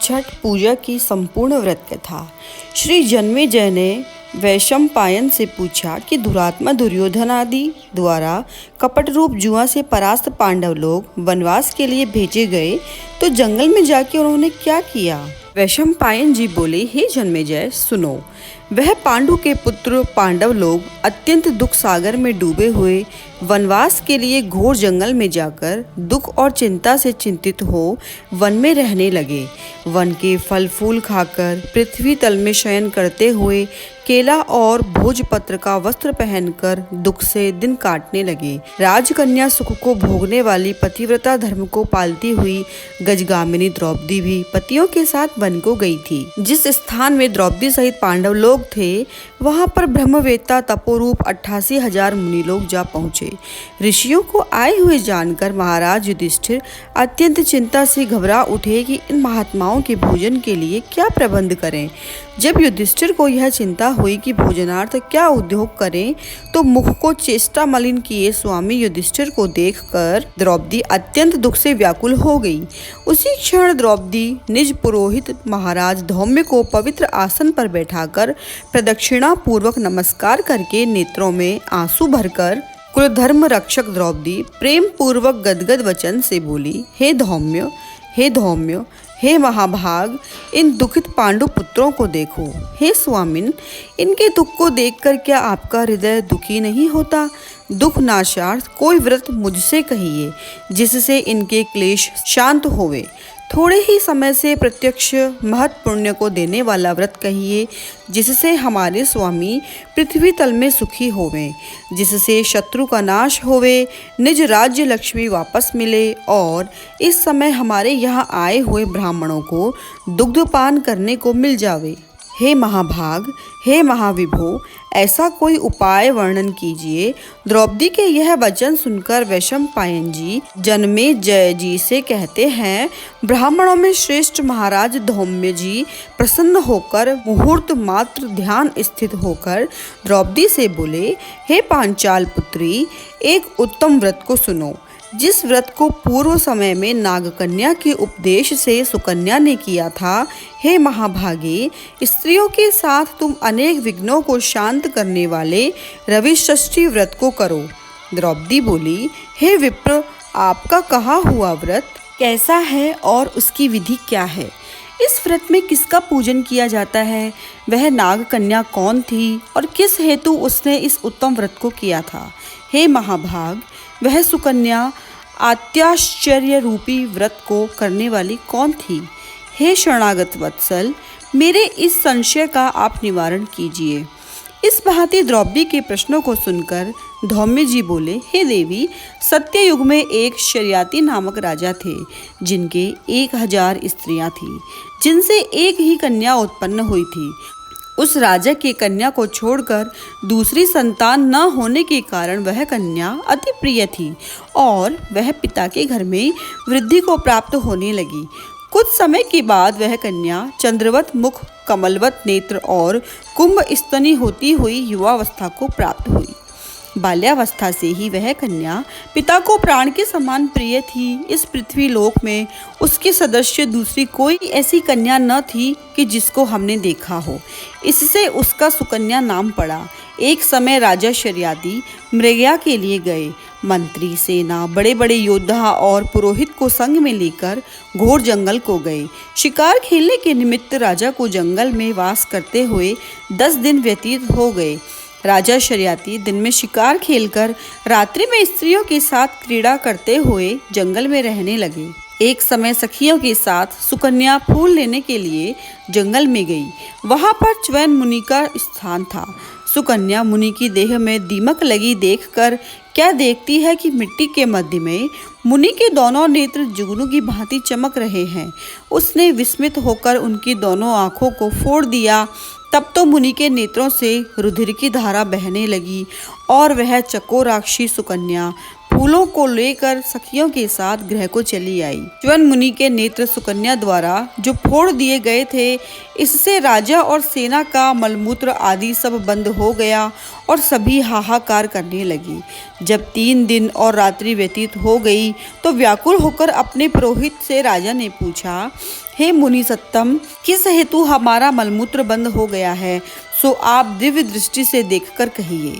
छठ पूजा की संपूर्ण व्रत कथा। श्री जन्मेजय ने वैशंपायन से पूछा कि दुरात्मा दुर्योधन आदि द्वारा कपट रूप जुआ से परास्त पांडव लोग वनवास के लिए भेजे गए तो जंगल में जाके उन्होंने क्या किया। वैशंपायन जी बोले, हे जन्मेजय सुनो, वह पांडु के पुत्र पांडव लोग अत्यंत दुख सागर में डूबे हुए वनवास के लिए घोर जंगल में जाकर दुख और चिंता से चिंतित हो वन में रहने लगे। वन के फल फूल खाकर पृथ्वी तल में शयन करते हुए केला और भोजपत्र का वस्त्र पहनकर दुख से दिन काटने लगे। राजकन्या सुख को भोगने वाली पतिव्रता धर्म को पालती हुई गजगामिनी द्रौपदी भी पतियों के साथ वन को गई थी। जिस स्थान में द्रौपदी सहित पांडव लोग थे वहां पर ब्रह्मवेत्ता तपोरूप 88,000 मुनि लोग जा पहुँचे। ऋषियों को आए हुए जानकर महाराज युधिष्ठिर अत्यंत चिंता से घबरा उठे कि इन महात्माओं के भोजन के लिए क्या प्रबंध करें। जब युधिष्ठिर को यह चिंता हुई कि भोजनार्थ क्या उद्योग करें तो मुख को चेष्टा मलिन किए स्वामी युधिष्ठिर को देखकर द्रौपदी अत्यंत दुख से व्याकुल हो गई। उसी क्षण द्रौपदी निज पुरोहित महाराज धौम्य को पवित्र आसन पर बैठाकर प्रदक्षिणा पूर्वक नमस्कार करके नेत्रों में आंसू भरकर कुलधर्म रक्षक द्रौपदी प्रेम पूर्वक गदगद वचन से बोली, हे धौम्य, हे धौम्य, हे महाभाग, इन दुखित पांडु पुत्रों को देखो। हे स्वामिन, इनके दुख को देखकर क्या आपका हृदय दुखी नहीं होता। दुख नाशार्थ कोई व्रत मुझसे कहिए जिससे इनके क्लेश शांत होवे। थोड़े ही समय से प्रत्यक्ष महत् पुण्य को देने वाला व्रत कहिए जिससे हमारे स्वामी पृथ्वी तल में सुखी होवें, जिससे शत्रु का नाश होवे, निज राज्य लक्ष्मी वापस मिले और इस समय हमारे यहाँ आए हुए ब्राह्मणों को दुग्धपान करने को मिल जावे। हे महाभाग, हे महाविभो, ऐसा कोई उपाय वर्णन कीजिए। द्रौपदी के यह वचन सुनकर वैशंपायन जी जन्मेजय जी से कहते हैं, ब्राह्मणों में श्रेष्ठ महाराज धौम्य जी प्रसन्न होकर मुहूर्त मात्र ध्यान स्थित होकर द्रौपदी से बोले, हे पांचाल पुत्री, एक उत्तम व्रत को सुनो। जिस व्रत को पूर्व समय में नागकन्या के उपदेश से सुकन्या ने किया था, हे महाभागे, स्त्रियों के साथ तुम अनेक विघ्नों को शांत करने वाले रवि षष्ठी व्रत को करो। द्रौपदी बोली, हे विप्र, आपका कहा हुआ व्रत कैसा है और उसकी विधि क्या है। इस व्रत में किसका पूजन किया जाता है, वह नागकन्या कौन थी और किस हेतु उसने इस उत्तम व्रत को किया था। हे महाभाग, वह सुकन्या अत्याश्चर्य रूपी व्रत को करने वाली कौन थी। हे शरणागत वत्सल, मेरे इस संशय का आप निवारण कीजिए। इस भांति द्रौपदी के प्रश्नों को सुनकर धौम्य जी बोले, हे देवी, सत्ययुग में एक शर्याती नामक राजा थे जिनके 1000 स्त्रियां थीं, जिनसे एक ही कन्या उत्पन्न हुई थी। उस राजा की कन्या को छोड़कर दूसरी संतान न होने के कारण वह कन्या अति प्रिय थी और वह पिता के घर में वृद्धि को प्राप्त होने लगी। कुछ समय के बाद वह कन्या चंद्रवत मुख, कमलवत नेत्र और कुंभ स्तनी होती हुई युवावस्था को प्राप्त हुई। बाल्यावस्था से ही वह कन्या पिता को प्राण के समान प्रिय थी। इस पृथ्वी लोक में उसके सदस्य दूसरी कोई ऐसी कन्या न थी कि जिसको हमने देखा हो, इससे उसका सुकन्या नाम पड़ा। एक समय राजा शर्याती मृगया के लिए गए। मंत्री, सेना, बड़े बड़े योद्धा और पुरोहित को संग में लेकर घोर जंगल को गए। शिकार खेलने के निमित्त राजा को जंगल में वास करते हुए 10 दिन व्यतीत हो गए। राजा शर्याती दिन में शिकार खेलकर रात्रि में स्त्रियों के साथ क्रीड़ा करते हुए जंगल में रहने लगे। एक समय सखियों के साथ सुकन्या फूल लेने के लिए जंगल में गई। वहां पर च्वैन मुनि का स्थान था। सुकन्या मुनि की देह में दीमक लगी देखकर क्या देखती है कि मिट्टी के मध्य में मुनि के दोनों नेत्र जुगनू की भांति चमक रहे हैं। उसने विस्मित होकर उनकी दोनों आंखों को फोड़ दिया। तब तो मुनि के नेत्रों से रुधिर की धारा बहने लगी और वह चकोराक्षी सुकन्या फूलों को लेकर सखियों के साथ गृह को चली आई। च्यवन मुनि के नेत्र सुकन्या द्वारा जो फोड़ दिए गए थे, इससे राजा और सेना का मलमूत्र आदि सब बंद हो गया और सभी हाहाकार करने लगी। जब 3 दिन और रात्रि व्यतीत हो गई तो व्याकुल होकर अपने पुरोहित से राजा ने पूछा, हे मुनि सत्तम, किस हेतु हमारा मलमूत्र बंद हो गया है, सो आप दिव्य दृष्टि से देखकर कहिए।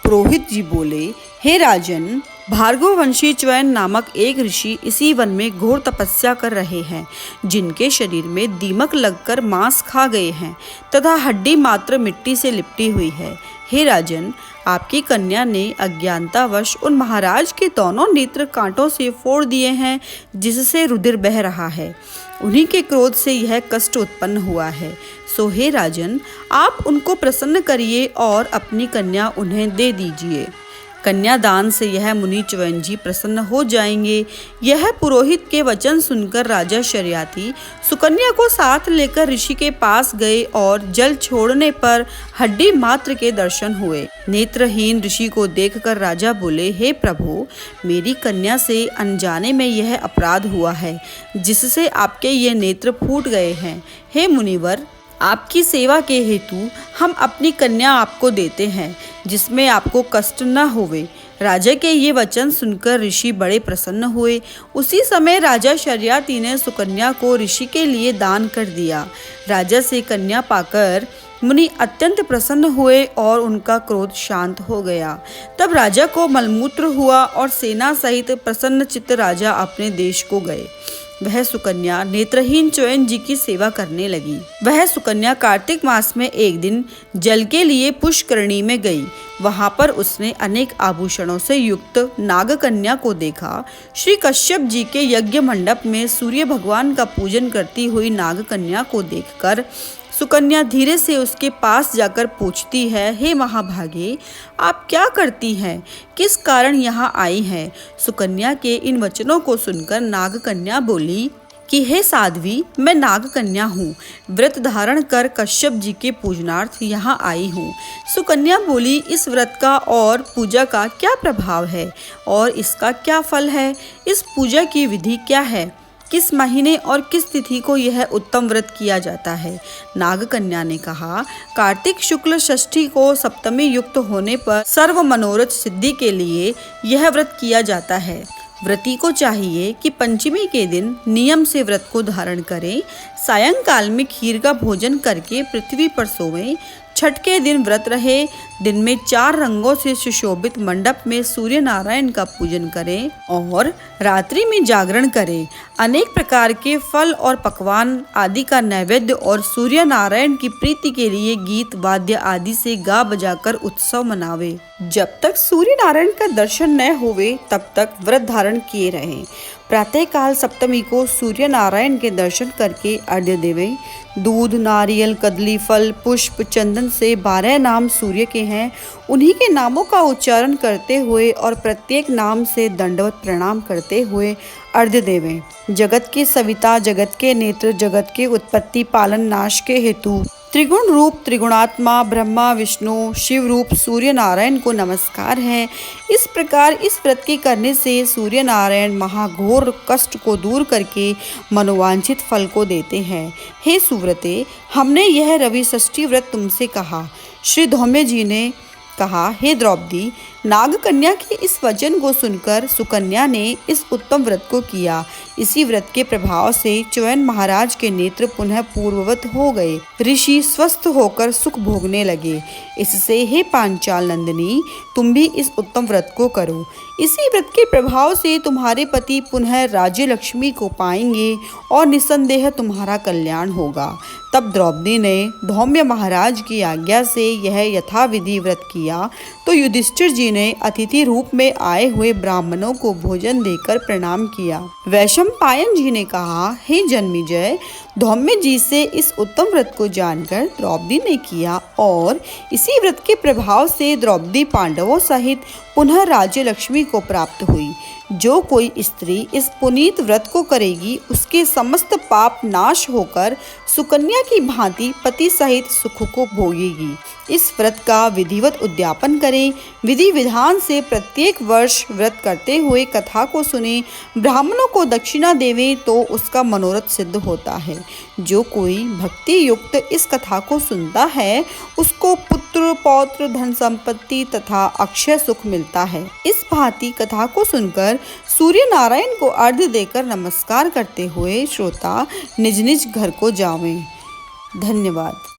पुरोहित जी बोले, हे राजन, भार्गव वंशी च्यवन नामक एक ऋषि इसी वन में घोर तपस्या कर रहे हैं, जिनके शरीर में दीमक लगकर मांस खा गए हैं तथा हड्डी मात्र मिट्टी से लिपटी हुई है। हे राजन, आपकी कन्या ने अज्ञानतावश उन महाराज के दोनों नेत्र कांटों से फोड़ दिए हैं, जिससे रुधिर बह रहा है। उन्हीं के क्रोध से यह कष्ट उत्पन्न हुआ है। सो हे राजन, आप उनको प्रसन्न करिए और अपनी कन्या उन्हें दे दीजिए। कन्यादान से यह मुनि च्यवन जी प्रसन्न हो जाएंगे। यह पुरोहित के वचन सुनकर राजा शर्याती सुकन्या को साथ लेकर ऋषि के पास गए और जल छोड़ने पर हड्डी मात्र के दर्शन हुए। नेत्रहीन ऋषि को देखकर राजा बोले, हे प्रभु, मेरी कन्या से अनजाने में यह अपराध हुआ है, जिससे आपके ये नेत्र फूट गए हैं। हे मुनिवर, आपकी सेवा के हेतु हम अपनी कन्या आपको देते हैं, जिसमें आपको कष्ट न होवे। राजा के ये वचन सुनकर ऋषि बड़े प्रसन्न हुए। उसी समय राजा शर्याती ने सुकन्या को ऋषि के लिए दान कर दिया। राजा से कन्या पाकर मुनि अत्यंत प्रसन्न हुए और उनका क्रोध शांत हो गया। तब राजा को मलमूत्र हुआ और सेना सहित प्रसन्न चित्त राजा अपने देश को गए। वह सुकन्या नेत्रहीन च्यवन जी की सेवा करने लगी। वह सुकन्या कार्तिक मास में एक दिन जल के लिए पुष्करणी में गई। वहां पर उसने अनेक आभूषणों से युक्त नागकन्या को देखा। श्री कश्यप जी के यज्ञ मंडप में सूर्य भगवान का पूजन करती हुई नागकन्या को देखकर सुकन्या धीरे से उसके पास जाकर पूछती है, हे महाभागे, आप क्या करती हैं? किस कारण यहाँ आई हैं? सुकन्या के इन वचनों को सुनकर नागकन्या बोली कि हे साध्वी, मैं नागकन्या हूँ, व्रत धारण कर कश्यप जी के पूजनार्थ यहाँ आई हूँ। सुकन्या बोली, इस व्रत का और पूजा का क्या प्रभाव है और इसका क्या फल है? इस पूजा की विधि क्या है? किस महीने और किस तिथि को यह उत्तम व्रत किया जाता है? नागकन्या ने कहा, कार्तिक शुक्ल षष्ठी को सप्तमी युक्त होने पर सर्व मनोरथ सिद्धि के लिए यह व्रत किया जाता है। व्रती को चाहिए कि पंचमी के दिन नियम से व्रत को धारण करें, सायंकाल में खीर का भोजन करके पृथ्वी पर सोवें, छठ के दिन व्रत रहे, दिन में 4 रंगों से सुशोभित मंडप में सूर्य नारायण का पूजन करें और रात्रि में जागरण करें। अनेक प्रकार के फल और पकवान आदि का नैवेद्य और सूर्य नारायण की प्रीति के लिए गीत वाद्य आदि से गा बजाकर उत्सव मनावे। जब तक सूर्य नारायण का दर्शन न होवे तब तक व्रत धारण किए रहें। प्रातः काल सप्तमी को सूर्य नारायण के दर्शन करके अर्घ्य देवें। दूध, नारियल, कदली फल, पुष्प, चंदन से 12 नाम सूर्य के हैं, उन्हीं के नामों का उच्चारण करते हुए और प्रत्येक नाम से दंडवत प्रणाम करते हुए अर्घ्य देवें। जगत के सविता, जगत के नेत्र, जगत के उत्पत्ति पालन नाश के हेतु त्रिगुण रूप त्रिगुणात्मा ब्रह्मा विष्णु शिव रूप सूर्य नारायण को नमस्कार है। इस प्रकार इस व्रत के करने से सूर्य नारायण महाघोर कष्ट को दूर करके मनोवांछित फल को देते हैं। हे सुव्रते, हमने यह रवि षष्ठी व्रत तुमसे कहा। श्री धौम्य जी ने कहा, हे द्रौपदी, नागकन्या के इस वचन को सुनकर सुकन्या ने इस उत्तम व्रत को किया। इसी व्रत के प्रभाव से च्यवन महाराज के नेत्र पुनः पूर्ववत हो गए। ऋषि स्वस्थ होकर सुख भोगने लगे। इससे हे पांचाल नंदिनी, तुम भी इस उत्तम व्रत को करो। इसी व्रत के प्रभाव से तुम्हारे पति पुनः राज्य लक्ष्मी को पाएंगे और निसंदेह तुम्हारा कल्याण होगा। तब द्रौपदी ने धौम्य महाराज की आज्ञा से यह यथाविधि व्रत किया तो युधिष्ठिर जी ने अतिथि रूप में आए हुए ब्राह्मणों को भोजन देकर प्रणाम किया। वैशंपायन जी ने कहा, हे जन्मेजय, धौम्य जी से इस उत्तम व्रत को जानकर द्रौपदी ने किया और इसी व्रत के प्रभाव से द्रौपदी पांडवों सहित पुनः राज्य लक्ष्मी को प्राप्त हुई। जो कोई स्त्री इस पुनीत व्रत को करेगी उसके समस्त पाप नाश होकर सुकन्या की भांति पति सहित सुख को भोगेगी। इस व्रत का विधिवत उद्यापन करें। विधि विधान से प्रत्येक वर्ष व्रत करते हुए कथा को सुने, ब्राह्मणों को दक्षिणा देवें तो उसका मनोरथ सिद्ध होता है। जो कोई भक्ति युक्त इस कथा को सुनता है उसको पुत्र पौत्र धन संपत्ति तथा अक्षय सुख मिलता है। इस भांति कथा को सुनकर सूर्य नारायण को अर्घ्य देकर नमस्कार करते हुए श्रोता निज निज घर को जावें। धन्यवाद।